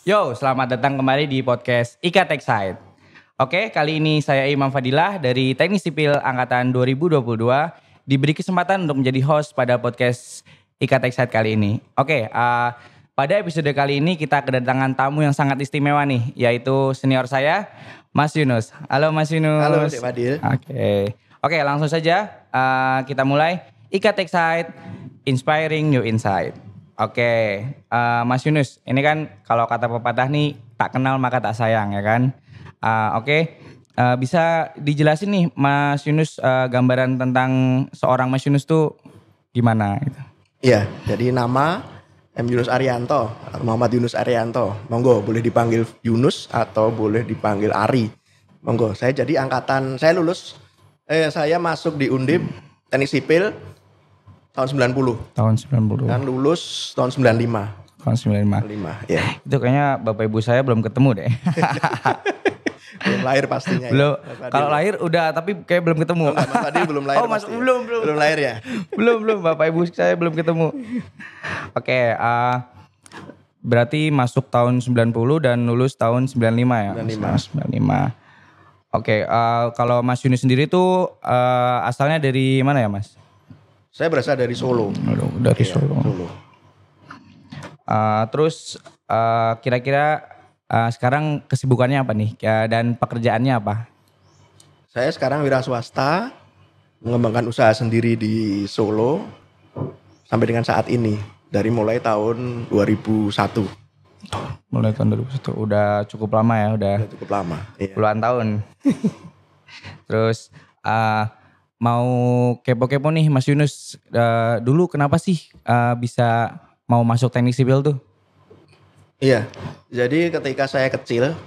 Yo, selamat datang kembali di podcast IKA Techside. Oke, kali ini saya Imam Fadilah dari Teknik Sipil Angkatan 2022 diberi kesempatan untuk menjadi host pada podcast IKA Techside kali ini. Oke, pada episode kali ini kita kedatangan tamu yang sangat istimewa nih, yaitu senior saya, Mas Yunus. Halo Mas Yunus. Halo Cik Fadil. Oke, langsung saja kita mulai IKA Techside, Inspiring New Insight. Oke, Mas Yunus, ini kan kalau kata pepatah nih, tak kenal maka tak sayang ya kan. Bisa dijelasin nih Mas Yunus gambaran tentang seorang Mas Yunus tuh gimana gitu? Iya, jadi nama M. Yunus Arianto, Muhammad Yunus Arianto. Monggo boleh dipanggil Yunus atau boleh dipanggil Ari. Monggo, saya jadi angkatan, saya masuk di Undip Teknik Sipil tahun 90. Tahun 90. Dan lulus tahun 95. Tahun 95. Ya. Itu kayaknya bapak ibu saya belum ketemu deh. Belum lahir pastinya. Belum. Ya, kalau lahir udah, tapi kayak belum ketemu. Mas Fadil belum lahir. Oh, belum. Belum lahir ya? belum. Bapak ibu saya belum ketemu. Oke, berarti masuk tahun 90 dan lulus tahun 95 ya? 95. Oke, kalau Mas Yunus sendiri tuh asalnya dari mana ya Mas? Saya berasal dari Solo. Dari Solo. Terus kira-kira sekarang kesibukannya apa nih dan pekerjaannya apa? Saya sekarang wira swasta, mengembangkan usaha sendiri di Solo sampai dengan saat ini, dari mulai tahun 2001. Mulai tahun 2001, udah cukup lama ya, udah cukup lama. Iya. Puluhan tahun. Terus mau kepo-kepo nih Mas Yunus, dulu kenapa sih bisa mau masuk teknik sipil tuh? Iya, jadi ketika saya kecil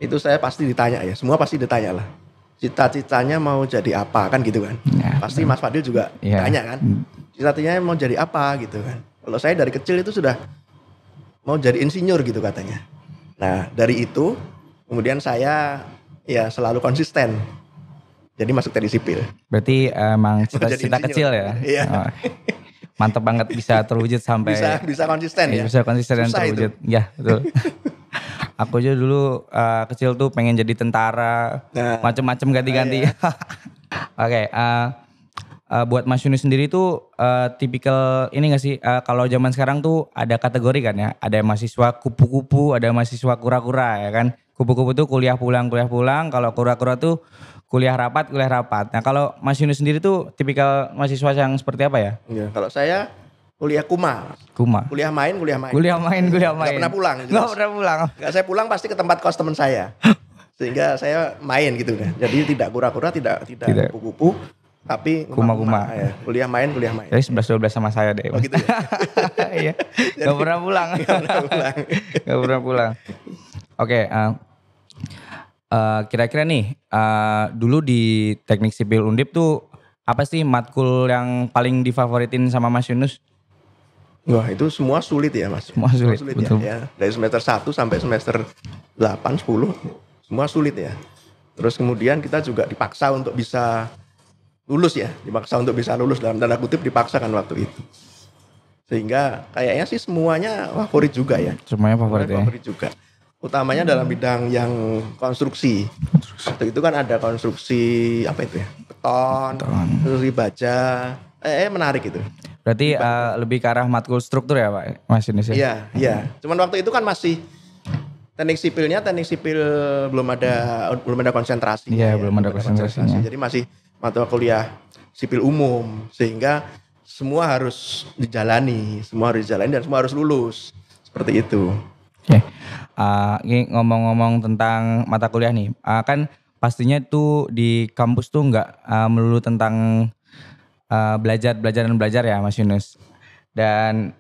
itu saya pasti ditanya ya, semua pasti ditanya lah. Cita-citanya mau jadi apa kan gitu kan? Ya, pasti Mas Fadil juga tanya kan, cita-citanya mau jadi apa gitu kan? Kalau saya dari kecil itu sudah mau jadi insinyur gitu katanya. Nah dari itu kemudian saya ya selalu konsisten. Jadi masuk teknik sipil. Berarti emang cita-cita kecil ya? Iya. Oh, mantap banget bisa terwujud sampai. Bisa konsisten ya? Bisa konsisten dan terwujud. Itu. Ya betul. Aku aja dulu kecil tuh pengen jadi tentara. Macem-macem ganti-ganti. Oke. Buat Mas Yunus sendiri tuh tipikal ini gak sih? Kalau zaman sekarang tuh ada kategori kan ya? Ada mahasiswa kupu-kupu, ada mahasiswa kura-kura ya kan? Kupu-kupu tuh kuliah pulang. Kalau kura-kura tuh kuliah rapat. Nah kalau Mas Yunus sendiri tuh tipikal mahasiswa yang seperti apa ya? Iya, kalau saya kuliah kuma. Kuliah main. Gak pernah pulang. Gak pernah pulang. Gak saya pulang pasti ke tempat kos teman saya. Sehingga saya main gitu kan. Jadi tidak kura-kura, tidak kupu-kupu. Tapi kuma. Ya. Kuliah main. Jadi 11-12 sama saya deh. Oh gitu ya? Iya. Gak pernah pulang. Gak pernah pulang. Oke, kira-kira nih dulu di Teknik Sipil Undip tuh apa sih matkul yang paling difavoritin sama Mas Yunus? Wah itu semua sulit ya Mas. Semua sulit betul. Ya. Dari semester 1 sampai semester 8, 10 semua sulit ya. Terus kemudian kita juga dipaksa untuk bisa lulus ya. Dalam tanda kutip dipaksakan waktu itu. Sehingga kayaknya sih semuanya favorit juga ya. Semuanya favorit juga. Utamanya dalam bidang yang konstruksi. Waktu itu kan ada konstruksi apa itu ya? Beton. Konstruksi baja. Menarik itu. Berarti lebih ke arah matkul struktur ya Pak Mas Yunus ya? Iya. Cuman waktu itu kan masih teknik sipil belum ada konsentrasi. Iya, belum ada konsentrasinya. Jadi masih mata kuliah sipil umum sehingga semua harus dijalani dan semua harus lulus. Seperti itu. Oke. Ini ngomong-ngomong tentang mata kuliah nih, kan pastinya tuh di kampus tuh nggak melulu tentang belajar ya Mas Yunus. Dan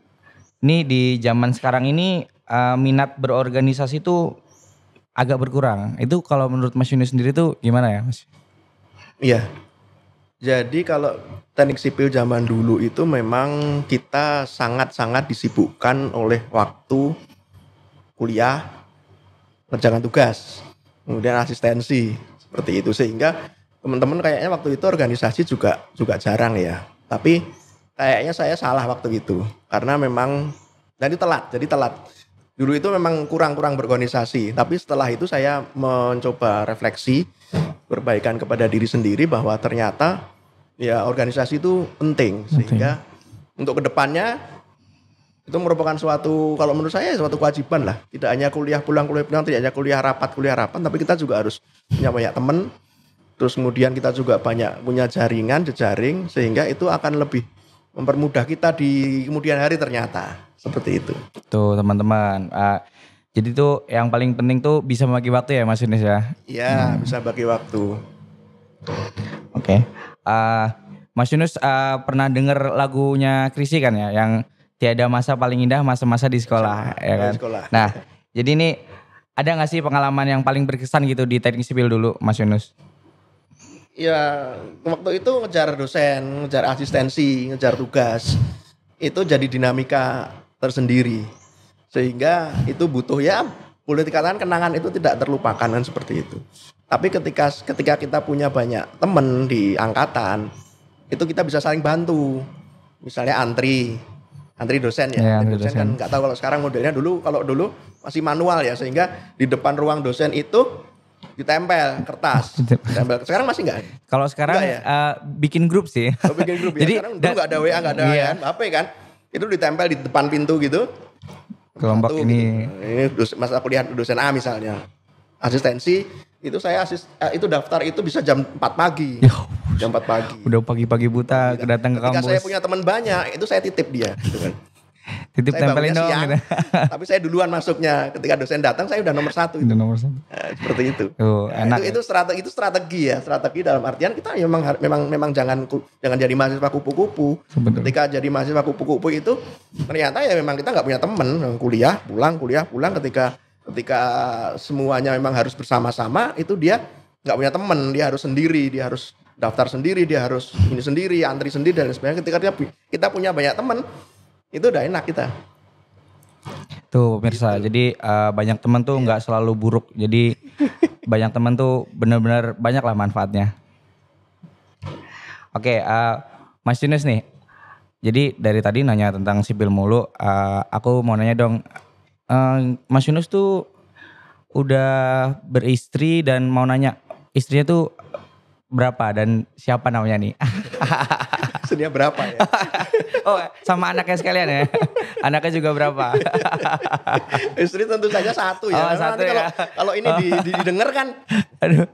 ini di zaman sekarang ini minat berorganisasi tuh agak berkurang. Itu kalau menurut Mas Yunus sendiri tuh gimana ya Mas? Iya. Jadi kalau teknik sipil zaman dulu itu memang kita sangat-sangat disibukkan oleh waktu kuliah, kerjakan tugas, kemudian asistensi, seperti itu. Sehingga teman-teman kayaknya waktu itu organisasi juga jarang ya. Tapi kayaknya saya salah waktu itu. Karena memang jadi telat. Dulu itu memang kurang berorganisasi, tapi setelah itu saya mencoba refleksi, perbaikan kepada diri sendiri bahwa ternyata ya organisasi itu penting. Sehingga untuk kedepannya itu merupakan suatu, kalau menurut saya suatu kewajiban lah. Tidak hanya kuliah pulang, tidak hanya kuliah rapat, tapi kita juga harus punya banyak teman. Terus kemudian kita juga banyak punya jaringan, jejaring, sehingga itu akan lebih mempermudah kita di kemudian hari ternyata. Seperti itu. Tuh teman-teman. Jadi tuh yang paling penting tuh bisa membagi waktu ya Mas Yunus ya? Iya, bisa bagi waktu. Oke. Mas Yunus pernah denger lagunya Chrisye kan ya? Yang tiada masa paling indah masa-masa di sekolah. Ya kan? Di sekolah. Nah, jadi ini ada gak sih pengalaman yang paling berkesan gitu di teknik sipil dulu Mas Yunus? Ya, waktu itu ngejar dosen, ngejar asistensi, ngejar tugas. Itu jadi dinamika tersendiri, sehingga itu butuh ya boleh dikatakan kenangan itu tidak terlupakan kan seperti itu. Tapi ketika kita punya banyak teman di angkatan, itu kita bisa saling bantu. Misalnya antri dosen ya, antri dosen kan nggak tahu kalau sekarang modelnya. Kalau dulu masih manual ya, sehingga di depan ruang dosen itu ditempel kertas. Sekarang masih nggak? Kalau sekarang ya? Bikin grup sih. Bikin grup ya. Jadi sekarang dulu nggak ada WA, nggak ada HP kan? Itu ditempel di depan pintu gitu. Kelompok ini masa kuliah dosen A misalnya. Asistensi itu itu daftar itu bisa jam 4 pagi. Jam 4 pagi. Udah pagi-pagi buta datang ke kampus. Ketika saya punya teman banyak, itu saya titip dia gitu kan. Titip tempelin dong gitu. Tapi saya duluan masuknya. Ketika dosen datang saya udah nomor 1. Udah nomor 1. Seperti itu. Enak. Itu strategi ya. Strategi dalam artian kita memang jangan jadi mahasiswa kupu-kupu. Ketika jadi mahasiswa kupu-kupu itu ternyata ya memang kita nggak punya teman. Kuliah pulang. Ketika semuanya memang harus bersama-sama, itu dia nggak punya teman. Dia harus sendiri. Dia harus daftar sendiri. Dia harus ini sendiri, antri sendiri dan sebagainya. Ketika kita punya banyak teman, itu udah enak kita. Tuh pemirsa, gitu. Jadi banyak teman tuh nggak selalu buruk. Jadi banyak teman tuh benar-benar banyak lah manfaatnya. Oke, Mas Yunus nih. Jadi dari tadi nanya tentang sipil mulu. Aku mau nanya dong, Mas Yunus tuh udah beristri dan mau nanya istrinya tuh berapa dan siapa namanya nih? Istrinya berapa ya? Oh, sama anaknya sekalian ya? Anaknya juga berapa? Istri tentu saja 1 ya. Oh, 1 ya. Kalau ini didengar kan, aduh,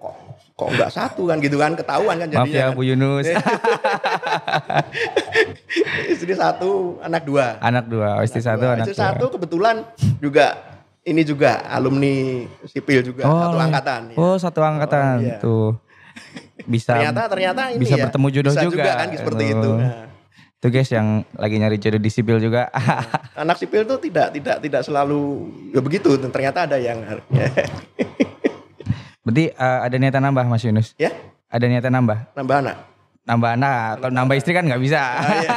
kok enggak 1 kan gitu kan, ketahuan kan jadinya. Maaf ya Bu Yunus. Istri 1, anak 2. Anak 2, istri 1, anak 2. Istri 1 kebetulan juga alumni sipil juga, satu angkatan. Ya. Oh, satu angkatan. Iya. Tuh. Ternyata ini bisa ya, bertemu jodoh bisa juga kan seperti itu. Nah. Itu guys yang lagi nyari jodoh di sipil juga. Anak sipil tuh tidak selalu ya begitu. Ternyata ada yang. Berarti ada niatan nambah Mas Yunus? Ya. Ada niatan nambah? Nambah anak. Kalau nambah istri kan nggak bisa. Iya.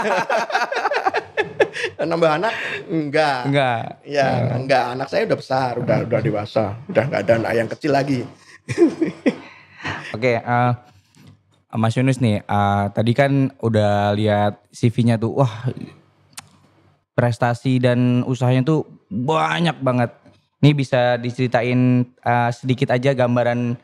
Nambah anak enggak. Ya enggak. Anak saya udah besar, udah dewasa, udah nggak ada anak yang kecil lagi. Oke, Mas Yunus nih, tadi kan udah lihat CV-nya tuh, wah prestasi dan usahanya tuh banyak banget. Ini bisa diceritain sedikit aja gambaran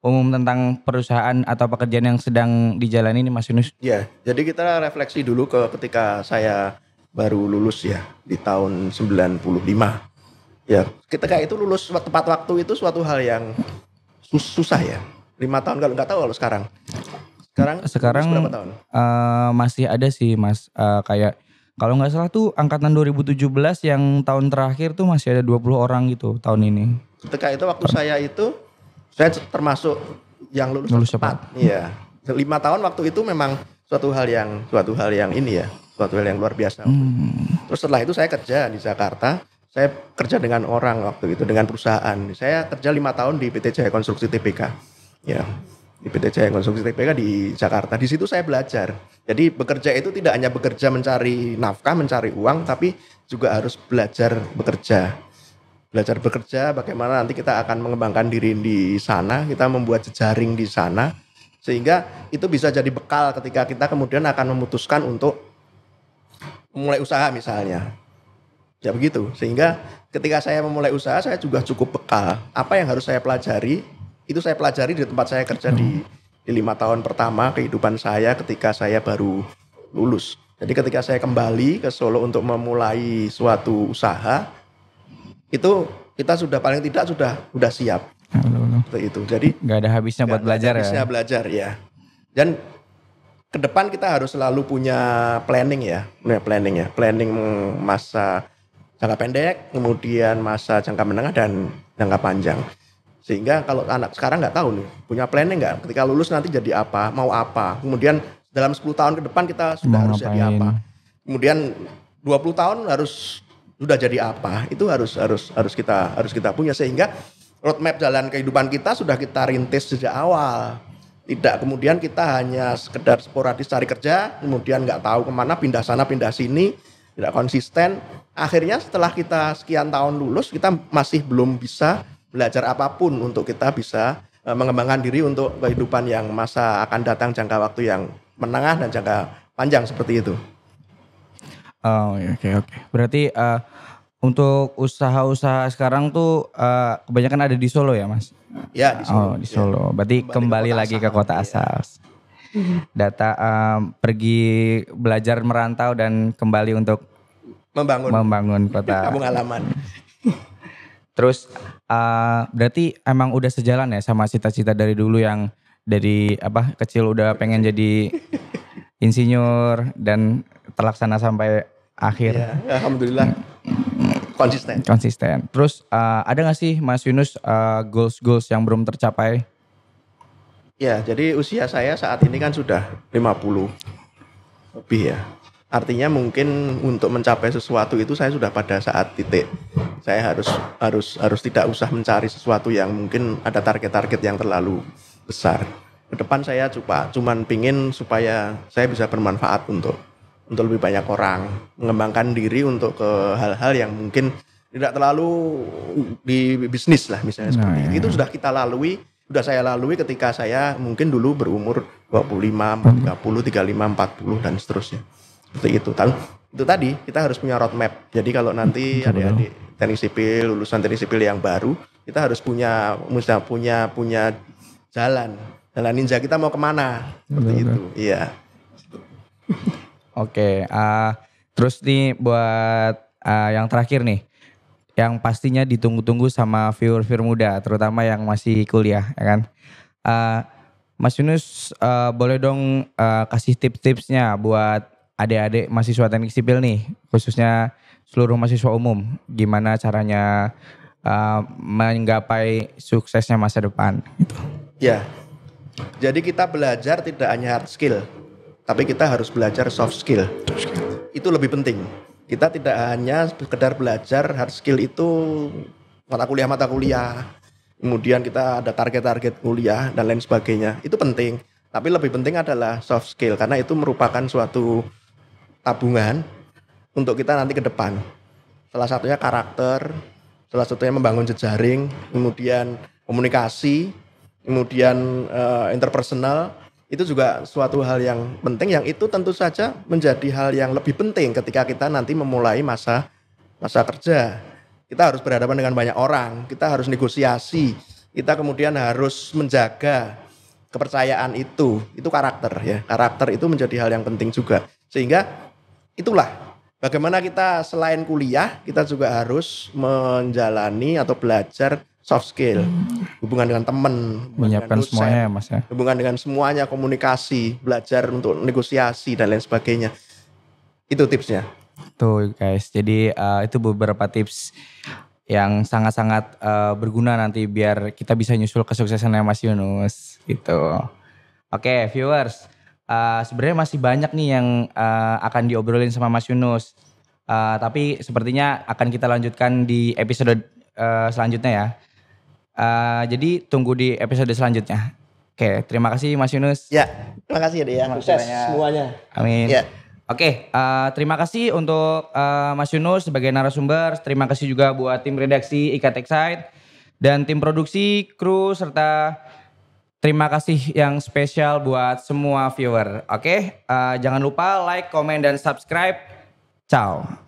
umum tentang perusahaan atau pekerjaan yang sedang dijalani nih Mas Yunus? Ya, jadi kita refleksi dulu ketika saya baru lulus ya di tahun 95. Ya, ketika itu lulus tepat waktu itu suatu hal yang susah ya. 5 tahun kalau nggak tahu kalau sekarang. Sekarang berapa tahun? Masih ada sih Mas, kayak kalau nggak salah tuh angkatan 2017 yang tahun terakhir tuh masih ada 20 orang gitu tahun ini. Ketika itu waktu saya termasuk yang lulus cepat. Iya. 5 tahun waktu itu memang suatu hal yang ini ya, suatu hal yang luar biasa. Terus setelah itu saya kerja di Jakarta. Saya kerja dengan orang waktu itu, dengan perusahaan. Saya kerja 5 tahun di PT Jaya Konstruksi TBK. Ya, di PT Jaya Konstruksi TBK di Jakarta. Di situ saya belajar. Jadi bekerja itu tidak hanya bekerja mencari nafkah, mencari uang, tapi juga harus belajar bekerja. Belajar bekerja, bagaimana nanti kita akan mengembangkan diri di sana, kita membuat jejaring di sana, sehingga itu bisa jadi bekal ketika kita kemudian akan memutuskan untuk memulai usaha misalnya. Ya begitu. Sehingga ketika saya memulai usaha saya juga cukup bekal. Apa yang harus saya pelajari itu saya pelajari di tempat saya kerja di 5 tahun pertama kehidupan saya ketika saya baru lulus. Jadi ketika saya kembali ke Solo untuk memulai suatu usaha itu kita sudah paling tidak sudah siap. Seperti itu. Jadi nggak ada habisnya buat belajar ya. Habisnya belajar ya. Dan ke depan kita harus selalu punya planning ya. Planning masa jangka pendek, kemudian masa jangka menengah dan jangka panjang. Sehingga kalau anak sekarang nggak tahu nih, punya planning nggak? Ketika lulus nanti jadi apa, mau apa. Kemudian dalam 10 tahun ke depan kita sudah harus jadi apa. Kemudian 20 tahun harus sudah jadi apa. Itu harus kita punya sehingga roadmap jalan kehidupan kita sudah kita rintis sejak awal. Tidak kemudian kita hanya sekedar sporadis cari kerja, kemudian nggak tahu kemana, pindah sana pindah sini, tidak konsisten. Akhirnya setelah kita sekian tahun lulus, kita masih belum bisa belajar apapun untuk kita bisa mengembangkan diri untuk kehidupan yang masa akan datang jangka waktu yang menengah dan jangka panjang seperti itu. Oh oke. Berarti untuk usaha-usaha sekarang tuh kebanyakan ada di Solo ya Mas? Ya di Solo. Oh di Solo. Ya. Berarti kembali lagi ke kota asal. Data pergi belajar merantau dan kembali untuk membangun kota kampung halaman. Terus berarti emang udah sejalan ya sama cita-cita dari dulu yang dari kecil udah pengen jadi insinyur dan terlaksana sampai akhir. Ya, alhamdulillah konsisten. Terus ada nggak sih Mas Yunus goals yang belum tercapai? Ya, jadi usia saya saat ini kan sudah 50 lebih ya. Artinya mungkin untuk mencapai sesuatu itu saya sudah pada saat titik. Saya harus tidak usah mencari sesuatu yang mungkin ada target-target yang terlalu besar. Ke depan saya cuman pingin supaya saya bisa bermanfaat untuk lebih banyak orang, mengembangkan diri untuk ke hal-hal yang mungkin tidak terlalu di bisnis lah misalnya seperti itu. Itu sudah kita lalui, sudah saya lalui ketika saya mungkin dulu berumur 25, 30, 35, 40 dan seterusnya. Seperti itu. Itu tadi kita harus punya roadmap. Jadi kalau nanti adik-adik teknik sipil, lulusan teknik sipil yang baru, kita harus punya jalan ninja kita mau kemana. Seperti itu. Iya. Oke, terus nih buat yang terakhir nih, yang pastinya ditunggu-tunggu sama viewer-viewer muda, terutama yang masih kuliah, ya kan? Mas Yunus boleh dong kasih tips-tipsnya buat adik-adik mahasiswa teknik sipil nih, khususnya seluruh mahasiswa umum, gimana caranya menggapai suksesnya masa depan gitu. Ya, jadi kita belajar tidak hanya hard skill, tapi kita harus belajar soft skill. Itu lebih penting. Kita tidak hanya sekedar belajar hard skill itu mata kuliah, kemudian kita ada target-target kuliah dan lain sebagainya. Itu penting, tapi lebih penting adalah soft skill karena itu merupakan suatu tabungan untuk kita nanti ke depan. Salah satunya karakter, salah satunya membangun jejaring, kemudian komunikasi, kemudian interpersonal. Itu juga suatu hal yang penting yang itu tentu saja menjadi hal yang lebih penting ketika kita nanti memulai masa kerja. Kita harus berhadapan dengan banyak orang, kita harus negosiasi, kita kemudian harus menjaga kepercayaan itu karakter ya. Karakter itu menjadi hal yang penting juga. Sehingga itulah bagaimana kita selain kuliah, kita juga harus menjalani atau belajar soft skill, hubungan dengan teman, menyiapkan semuanya ya Mas ya. Hubungan dengan semuanya, komunikasi, belajar untuk negosiasi dan lain sebagainya. Itu tipsnya. Tuh guys, jadi itu beberapa tips yang sangat-sangat berguna nanti biar kita bisa nyusul kesuksesannya Mas Yunus gitu. Oke, viewers. Sebenarnya masih banyak nih yang akan diobrolin sama Mas Yunus. Tapi sepertinya akan kita lanjutkan di episode selanjutnya ya. Jadi tunggu di episode selanjutnya. Oke, terima kasih Mas Yunus. Ya, terima kasih ya. Sukses semuanya. Amin. Ya. Oke, terima kasih untuk Mas Yunus sebagai narasumber. Terima kasih juga buat tim redaksi IKT Excite dan tim produksi, kru, serta terima kasih yang spesial buat semua viewer. Oke, jangan lupa like, komen, dan subscribe. Ciao.